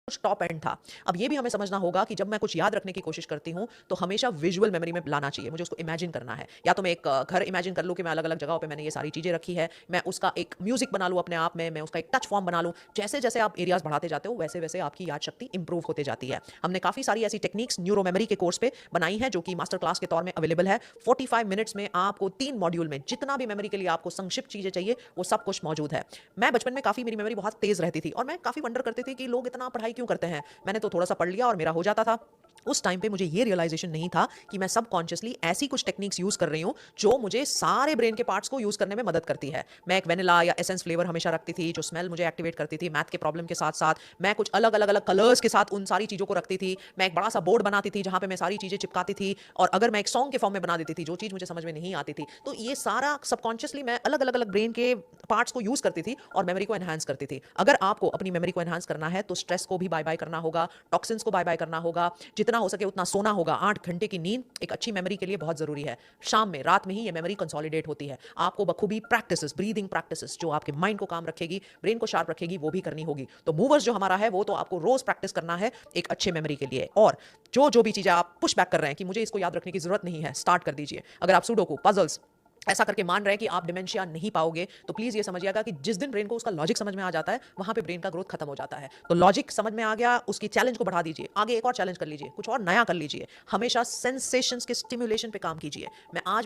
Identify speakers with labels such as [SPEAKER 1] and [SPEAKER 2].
[SPEAKER 1] कुछ top and था। अब ये भी हमें समझना होगा कि जब मैं कुछ याद रखने की कोशिश करती हूँ, तो हमेशा विजुअल मेमोरी में लाना चाहिए। मुझे उसको इमेजिन करना है। या तो मैं एक घर इमेजिन कर लूँ कि मैं अलग-अलग जगहों पे मैंने ये सारी चीज़ें रखी है। मैं उसका एक म्यूज़िक बना लूँ अपने आप में, मैं उसका एक टच फॉर्म बना लूँ। जैसे-जैसे आप एरियाज़ बढ़ाते जाते हो, वैसे-वैसे आपकी याद शक्ति इम्प्रूव होते जाती है। हमने काफ़ी सारी ऐसी टेक्निक्स न्यूरो मेमोरी के कोर्स पे बनाई हैं, जो कि मास्टर क्लास के तौर में अवेलेबल है। 45 मिनट्स में आपको 3 मॉड्यूल में जितना भी मेमोरी के लिए आपको संक्षिप्त चीज़ें चाहिए, वो सब कुछ मौजूद है। मैं बचपन में काफ़ी मेरी मेमोरी बहुत तेज़ रहती थी और मैं काफ़ी वंडर करती थी कि लोग इतना पढ़ाई क्यों करते हैं? मैंने तो थोड़ा-सा पढ़ लिया और मेरा हो जाता था। उस टाइम पे मुझे ये रियलाइज़ेशन नहीं था कि मैं सबकॉन्शियसली ऐसी कुछ टेक्निक्स यूज़ कर रही हूँ, जो मुझे सारे ब्रेन के पार्ट्स को यूज़ करने में मदद करती है। मैं एक वैनिला या एसेंस फ्लेवर हमेशा रखती थी, जो स्मेल मुझे एक्टिवेट करती थी मैथ के प्रॉब्लम के साथ-साथ। मैं कुछ अलग-अलग कलर्स के साथ उन सारी चीज़ों को रखती थी। मैं एक बड़ा-सा बोर्ड बनाती थी, जहाँ पे मैं सारी चीज़ें चिपकाती थी और अगर मैं एक सॉन्ग के फॉर्म में बना देती थी, जो चीज़ मुझे समझ में नहीं आती थी, तो ये सारा सबकॉन्शियसली मैं अलग-अलग ब्रेन के पार्ट्स को यूज़ करती थी और मेमोरी को एनहांस करती थी। अगर आपको अपनी मेमोरी को एनहांस करना है, तो स्ट्रेस को भी बाय-बाय करना होगा, टॉक्सिन्स को बाय-बाय करना होगा, जितना हो सके उतना सोना होगा। 8 घंटे की नींद एक अच्छी मेमोरी के लिए बहुत ज़रूरी है। शाम में, रात में ही ये मेमोरी कंसोलिडेट होती है। आपको बखूबी प्रैक्टिसेस, ब्रीथिंग प्रैक्टिसेस जो आपके माइंड को काम रखेगी, ब्रेन को शार्प रखेगी, वो भी करनी होगी। तो मूवर्स जो हमारा है, वो तो आपको रोज़ प्रैक्टिस करना है एक अच्छे मेमोरी के लिए। और जो भी चीज़ें आप पुश बैक कर रहे हैं कि मुझे इसको याद रखने की ज़रूरत नहीं है, स्टार्ट कर दीजिए। अगर आप सुडोकू, पज़ल्स ऐसा करके मान रहे हैं कि आप डिमेंशिया नहीं पाओगे, तो प्लीज़ ये समझिएगा कि जिस दिन ब्रेन को उसका लॉजिक समझ में आ जाता है, वहाँ पे ब्रेन का ग्रोथ खत्म हो जाता है। तो लॉजिक समझ में आ गया, उसकी चैलेंज को बढ़ा दीजिए। आगे एक और चैलेंज कर लीजिए, कुछ और नया कर लीजिए। हमेशा सेंसेशंस के स्टिम्युलेशन पे काम कीजिए। मैं आज